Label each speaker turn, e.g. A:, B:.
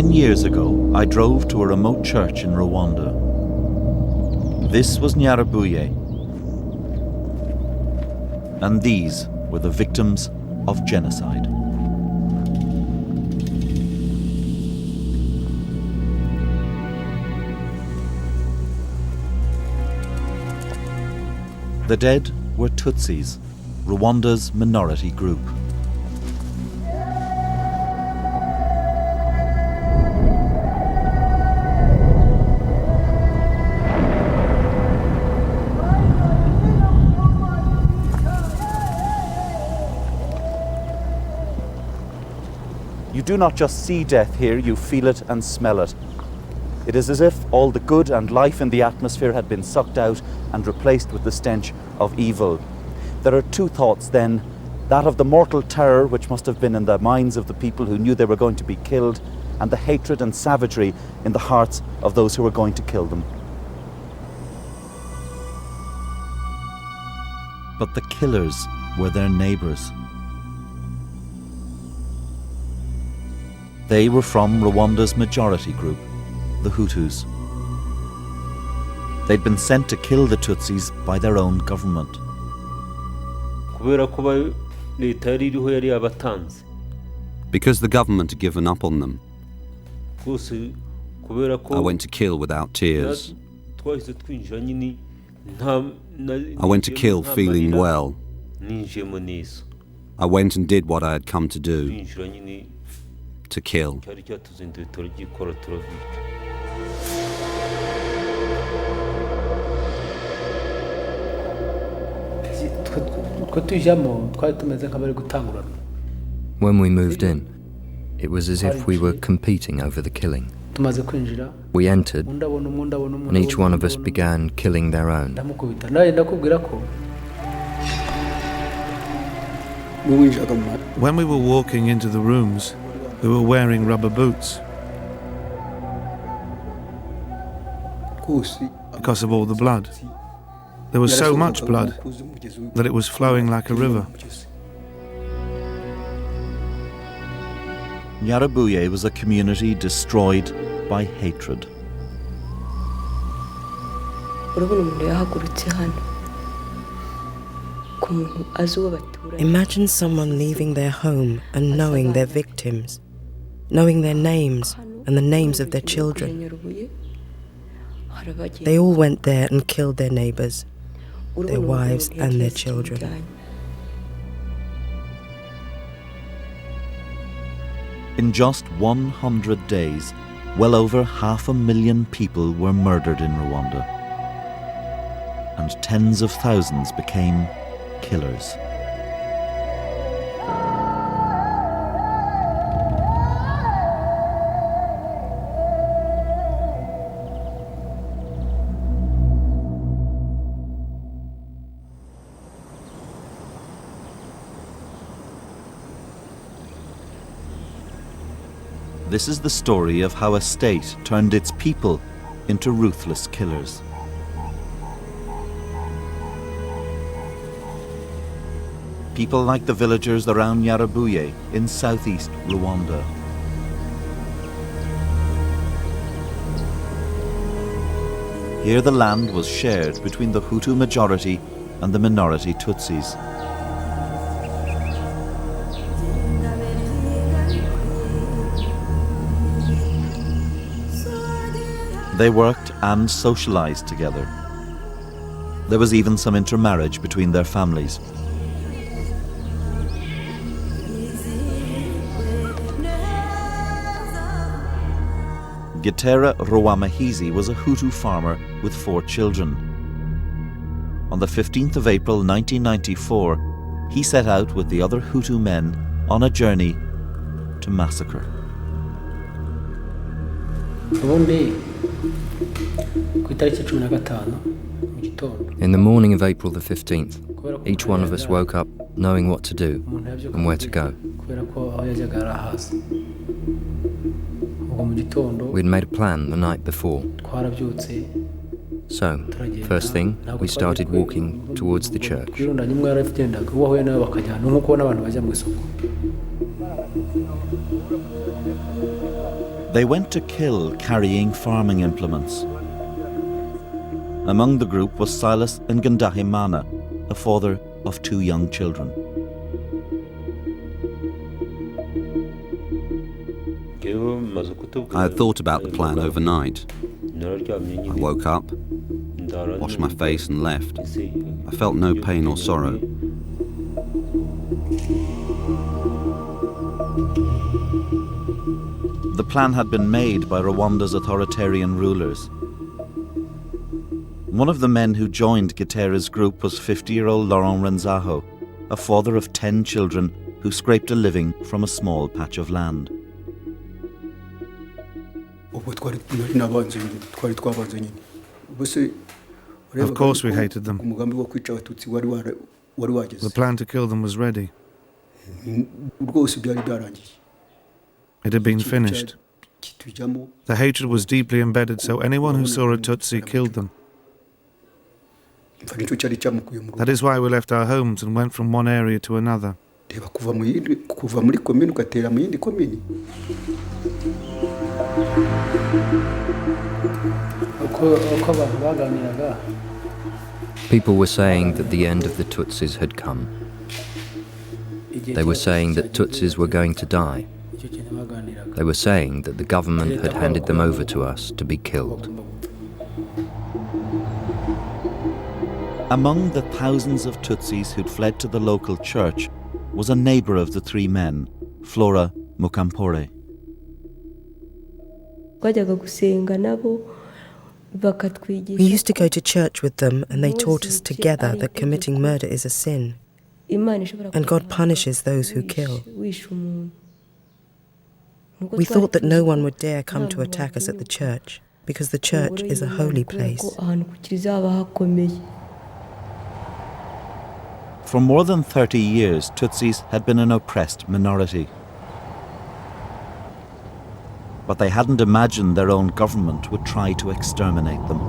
A: 10 years ago, I drove to a remote church in Rwanda. This was Nyarabuye, and these were the victims of genocide. The dead were Tutsis, Rwanda's minority group. You do not just see death here, you feel it and smell it. It is as if all the good and life in the atmosphere had been sucked out and replaced with the stench of evil. There are two thoughts then, that of the mortal terror which must have been in the minds of the people who knew they were going to be killed, and the hatred and savagery in the hearts of those who were going to kill them. But the killers were their neighbours. They were from Rwanda's majority group, the Hutus. They'd been sent to kill the Tutsis by their own government.
B: Because the government had given up on them, I went to kill without tears. I went to kill feeling well. I went and did what I had come to do, to kill.
C: When we moved in, it was as if we were competing over the killing. We entered, and each one of us began killing their own.
D: When we were walking into the rooms, we were wearing rubber boots because of all the blood. There was so much blood that it was flowing like a river.
A: Nyarabuye was a community destroyed by hatred.
E: Imagine someone leaving their home and knowing their victims, knowing their names and the names of their children. They all went there and killed their neighbours, their wives and their children.
A: In just 100 days, well over 500,000 people were murdered in Rwanda, and tens of thousands became killers. This is the story of how a state turned its people into ruthless killers. People like the villagers around Nyarabuye in southeast Rwanda. Here the land was shared between the Hutu majority and the minority Tutsis. They worked and socialized together. There was even some intermarriage between their families. Gitera Rwamahizi was a Hutu farmer with 4 children. On the 15th of April 1994, he set out with the other Hutu men on a journey to massacre.
C: In the morning of April the 15th, each one of us woke up knowing what to do and where to go. We'd made a plan the night before. So, first thing, we started walking towards the church.
A: They went to kill carrying farming implements. Among the group was Silas Ngandahimana, a father of 2 young children.
B: I had thought about the plan overnight. I woke up, washed my face and left. I felt no pain or sorrow.
A: The plan had been made by Rwanda's authoritarian rulers. One of the men who joined Gitera's group was 50-year-old Laurent Renzaho, a father of 10 children who scraped a living from a small patch of land.
D: Of course we hated them. The plan to kill them was ready. It had been finished. The hatred was deeply embedded, so anyone who saw a Tutsi killed them. That is why we left our homes and went from one area to another.
C: People were saying that the end of the Tutsis had come. They were saying that Tutsis were going to die. They were saying that the government had handed them over to us to be killed.
A: Among the thousands of Tutsis who'd fled to the local church was a neighbour of the 3 men, Flora Mukampore.
E: We used to go to church with them, and they taught us together that committing murder is a sin, and God punishes those who kill. We thought that no one would dare come to attack us at the church, because the church is a holy place.
A: For more than 30 years, Tutsis had been an oppressed minority. But they hadn't imagined their own government would try to exterminate them.